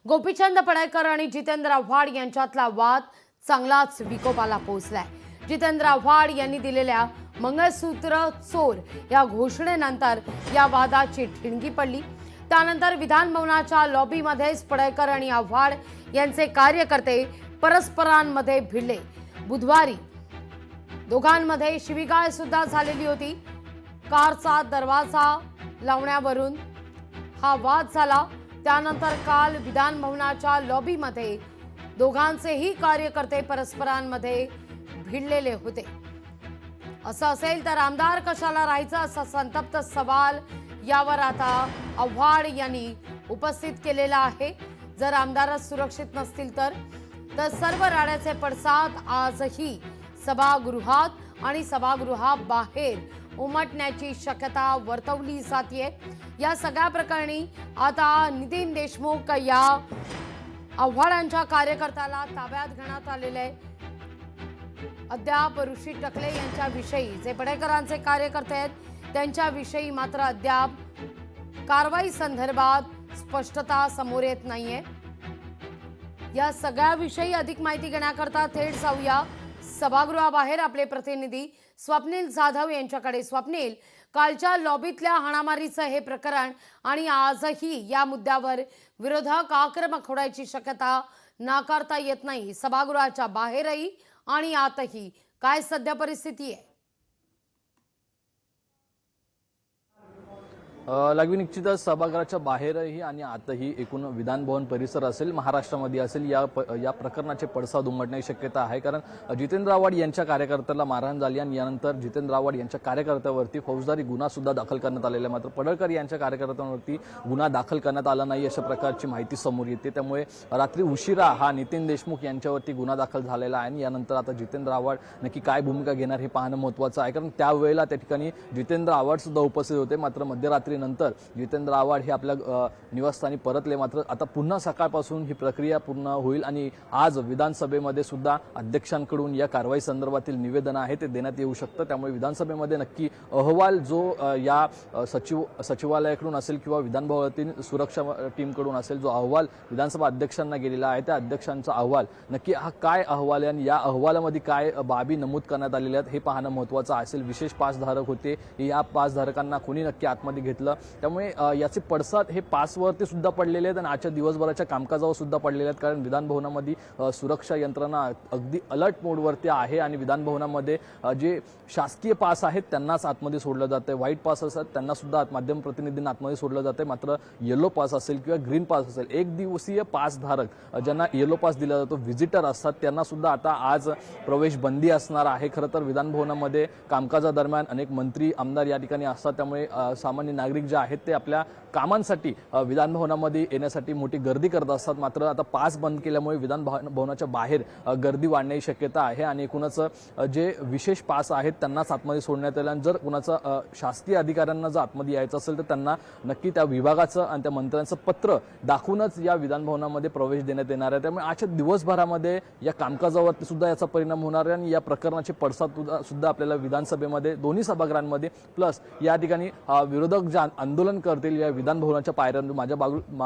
गोपीचंद पडळकर आणि जितेंद्र आव्हाड यांच्यातला वाद चांगलाच विकोपाला पोहोचलाय। जितेंद्र आव्हाड यांनी दिलेल्या मंगळसूत्र चोर या घोषणेनंतर या वादाची ठिणगी पडली। त्यानंतर विधान भवनाच्या लॉबीमध्येच पडळकर आणि आव्हाड यांचे कार्यकर्ते परस्परांमध्ये भिडले। बुधवारी दोघांमध्ये शिवीगाळ सुद्धा झालेली होती। कारचा दरवाजा लावण्यावरून हा वाद झाला। त्यानंतर काल विधान भवनाच्या लॉबीमध्ये दोघांचेही कार्यकर्ते परस्परांमध्ये भिडलेले होते। असं असेल तर आमदार कशाला राहायचं असा संतप्त सवाल यावर आता आव्हाड यांनी उपस्थित केलेला आहे। जर आमदारच सुरक्षित नसतील तर सर्व राड्याचे पडसाद आजही सभागृहात आणि सभागृहाबाहेर उमटण्याची शक्यता वर्तवली जाते। या सगळ्या प्रकरणी आता नितीन देशमुख या आव्हाडांच्या कार्यकर्त्याला ताब्यात घेण्यात आलेले आहे। अद्याप ऋषी टकले यांच्याविषयी जे पडळकरांचे कार्यकर्ते आहेत त्यांच्याविषयी मात्र अद्याप कारवाई संदर्भात स्पष्टता समोर येत नाहीये। या सगळ्याविषयी अधिक माहिती घेण्याकरता थेट जाऊया सभागृहाबाहेर आपले प्रतिनिधी स्वप्नील जाधव यांच्याकडे। स्वप्नील, कालच्या लॉबीतल्या हाणामारीचं हे प्रकरण आणि आजही या मुद्द्यावर विरोधक आक्रमक होण्याची शक्यता नाकारता येत नाही। सभागृहाच्या बाहेरही आणि आतही काय सध्या परिस्थिती आहे? लागवी निश्चितच सभागृहाच्या बाहेरही आणि आतही एकूण विधान भवन परिसर असेल, महाराष्ट्रामध्ये असेल, या प्रकरणाचे पडसाद उमटण्याची शक्यता आहे। कारण जितेंद्र आव्हाड यांच्या कार्यकर्त्याला मारहाण झाली आणि यानंतर जितेंद्र आव्हाड यांच्या कार्यकर्त्यावरती फौजदारी गुन्हा सुद्धा दाखल करण्यात आलेला आहे। मात्र पडळकर यांच्या कार्यकर्त्यांवरती गुन्हा दाखल करण्यात आला नाही अशा प्रकारची माहिती समोर येते। त्यामुळे रात्री उशिरा हा नितीन देशमुख यांच्यावरती गुन्हा दाखल झालेला आहे आणि यानंतर आता जितेंद्र आव्हाड नक्की काय भूमिका घेणार हे पाहणं महत्त्वाचं आहे। कारण त्यावेळेला त्या ठिकाणी जितेंद्र आव्हाड सुद्धा उपस्थित होते। मात्र मध्यरात्री नंतर जितेंद्र आव्हाड हे आपल्या निवासस्थानी परतले। मात्र आता पुन्हा सकाळपासून ही प्रक्रिया पूर्ण होईल आणि आज विधानसभेमध्ये सुद्धा अध्यक्षांकडून या कारवाई संदर्भातील निवेदन आहे ते देण्यात येऊ शकतं। त्यामुळे विधानसभेमध्ये नक्की अहवाल जो या सचिवालयाकडून असेल किंवा विधान भवनातील सुरक्षा टीमकडून असेल, जो अहवाल विधानसभा अध्यक्षांना गेलेला आहे त्या अध्यक्षांचा अहवाल नक्की हा काय अहवाल आहे आणि या अहवालामध्ये काय बाबी नमूद करण्यात आलेल्या आहेत हे पाहणं महत्त्वाचं असेल। विशेष पासधारक होते, या पासधारकांना कोणी नक्की आतमध्ये घेतलं, त्यामुळे याचे पडसाद हे पासवरती सुद्धा पडलेले आहेत आणि आजच्या दिवसभराच्या कामकाजावर सुद्धा पडलेले आहेत। कारण विधान भवनामध्ये सुरक्षा यंत्रणा अगदी अलर्ट मोडवरती आहे आणि विधान भवनामध्ये जे शासकीय पास आहेत त्यांनाच आतमध्ये सोडलं जाते। व्हाईट पास असतात त्यांना सुद्धा माध्यम प्रतिनिधींना आतमध्ये सोडलं जाते। मात्र येलो पास असेल किंवा ग्रीन पास असेल, एक दिवसीय पासधारक ज्यांना येलो पास दिला जातो, व्हिजिटर असतात, त्यांना सुद्धा आता आज प्रवेश बंदी असणार आहे। खरं तर विधान भवनामध्ये कामकाजादरम्यान अनेक मंत्री आमदार या ठिकाणी असतात, त्यामुळे सामान्य नागरिक जे आहेत ते आपल्या कामांसाठी विधान भवनामध्ये येण्यासाठी मोठी गर्दी करत असतात। मात्र आता पास बंद केल्यामुळे विधान भवनाच्या बाहेर गर्दी वाढण्याची शक्यता आहे आणि एकूणच जे विशेष पास आहेत त्यांनाच आतमध्ये सोडण्यात येईल आणि जर कुणाचं शासकीय अधिकाऱ्यांना जर आतमध्ये यायचं असेल तर त्यांना नक्की त्या विभागाचं आणि त्या मंत्र्यांचं पत्र दाखवूनच या विधान भवनामध्ये प्रवेश देण्यात येणार आहे। त्यामुळे आजच्या दिवसभरामध्ये या कामकाजावरती सुद्धा याचा परिणाम होणार आहे आणि या प्रकरणाचे पडसाद सुद्धा आपल्याला विधानसभेमध्ये दोन्ही सभागृहांमध्ये प्लस या ठिकाणी विरोधक जे आंदोलन करतील या विधान भवनाच्या पायऱ्यांवर, माझ्या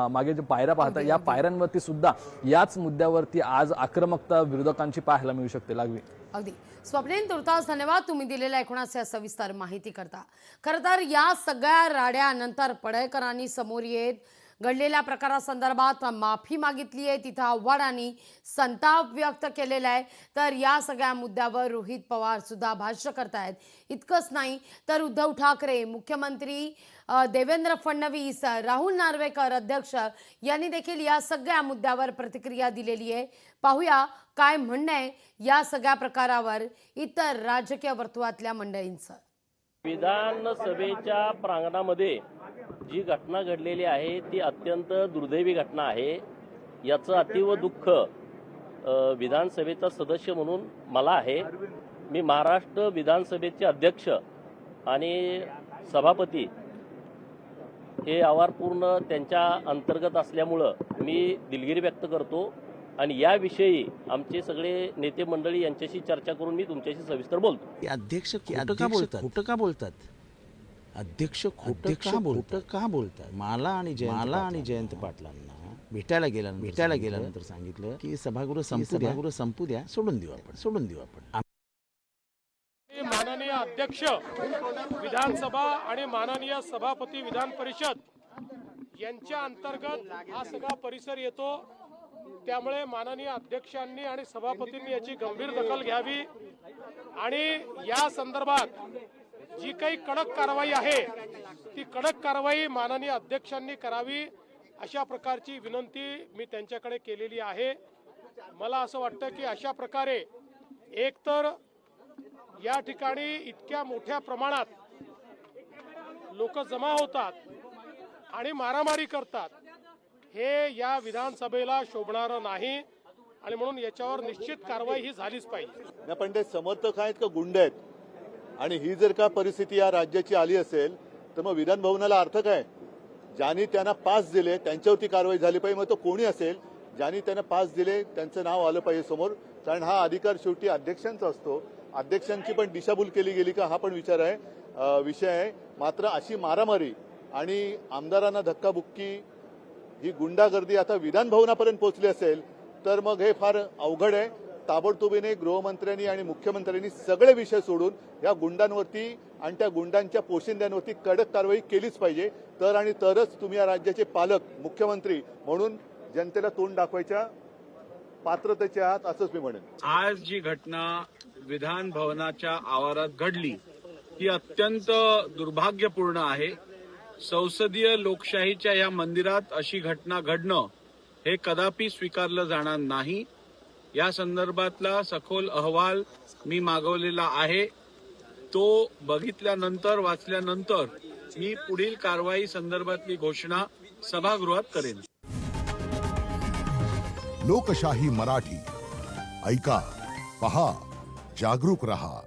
मागे जे पायऱ्या पाहता या पायऱ्यांवरती सुद्धा याच मुद्द्यावरती आज आक्रमकता विरोधकांची पाहायला मिळू शकते। लागवी अगदी स्वप्नील, तुर्तास धन्यवाद तुम्ही दिलेल्या एकूणाच्या सविस्तर माहिती करता। खरं तर या सगळ्या राड्यानंतर पडळकरांनी समोर येत घडलेल्या प्रकारासंदर्भात माफी मागितली आहे। तिथं आव्हाडांनी संताप व्यक्त केलेला आहे। तर या सगळ्या मुद्द्यावर रोहित पवार सुद्धा भाष्य करतायत। इतकंच नाही तर उद्धव ठाकरे, मुख्यमंत्री देवेंद्र फडणवीस, राहुल नार्वेकर अध्यक्ष यांनी देखील या सगळ्या मुद्द्यावर प्रतिक्रिया दिलेली आहे। पाहूया काय म्हणणं आहे या सगळ्या प्रकारावर इतर राजकीय वर्तुळातल्या मंडळींचं। विधानसभेच्या प्रांगणामध्ये जी घटना घडलेली आहे ती अत्यंत दुर्दैवी घटना आहे। याचं अतीव दुःख विधानसभेचा सदस्य म्हणून मला आहे। मी महाराष्ट्र विधानसभेचे अध्यक्ष आणि सभापती हे आवारपूर्ण त्यांच्या अंतर्गत असल्यामुळं मी दिलगिरी व्यक्त करतो आणि याविषयी आमचे सगळे नेते मंडळी यांच्याशी चर्चा करून मी तुमच्याशी सविस्तर बोलतो। अध्यक्ष खोटं का बोलतात? अध्यक्ष खोटं का बोलतात? मला आणि जयंत पाटलांना भेटायला गेल्यानंतर सांगितलं की सभागृह संपू द्या सोडून देऊ आपण माननीय अध्यक्ष विधानसभा आणि माननीय सभापती विधान परिषद यांच्या अंतर्गत हा सगळा परिसर येतो. त्यामुळे माननीय अध्यक्षांनी आणि सभापतींनी याची गंभीर दखल घ्यावी आणि या संदर्भात जी काही कडक कारवाई आहे ती कडक कारवाई माननीय अध्यक्षांनी करावी अशा प्रकारची विनंती मी त्यांच्याकडे केलेली आहे. मला असं वाटतं की अशा प्रकारे एकतर या ठिकाणी इतक्या मोठ्या प्रमाणात लोक जमा होतात आणि मारामारी करतात हे या विधानसभेला शोभणारं नाही आणि म्हणून याच्यावर निश्चित कारवाई ही झालीच पाहिजे. पण ते समर्थक आहेत का गुंड आहेत? आणि ही जर का परिस्थिती या राज्याची आली असेल तर मग विधान भवनाला अर्थ काय? ज्यांनी त्यांना पास दिले त्यांच्यावरती कारवाई झाली पाहिजे. मग तो कोणी असेल ज्यांनी त्यांना पास दिले त्यांचं नाव आलं पाहिजे समोर, कारण हा अधिकार शेवटी अध्यक्षांचा असतो. अध्यक्षांची पण दिशाभूल केली गेली का हा पण विषय आहे. मात्र अशी मारामारी आणि आमदारांना धक्काबुक्की ही गुंडागर्दी आता विधान भवनापर्यंत पोहोचली असेल तर मग हे फार अवघड आहे. ताबडतोबीने गृहमंत्र्यांनी आणि मुख्यमंत्र्यांनी सगळे विषय सोडून या गुंडांवरती आणि त्या गुंडांच्या पोशिंद्यांवरती कडक कारवाई केलीच पाहिजे. तरच तुम्ही या राज्याचे पालक मुख्यमंत्री म्हणून जनतेला तोंड दाखवायच्या पात्रतेचे आहात असंच मी म्हणेन. आज जी घटना विधान भवनाच्या आवारात घडली ही अत्यंत दुर्भाग्यपूर्ण आहे. संसदीय लोकशाहीच्या या मंदिरात अशी घटना घडणं हे कदापि स्वीकारलं जाणार नाही. या संदर्भातला सखोल अहवाल मी मागवलेला आहे. तो बघितल्यानंतर वाचल्यानंतर मी पुढील कारवाई संदर्भातली घोषणा सभागृहात करेन. लोकशाही मराठी ऐका, पहा, जागरूक रहा.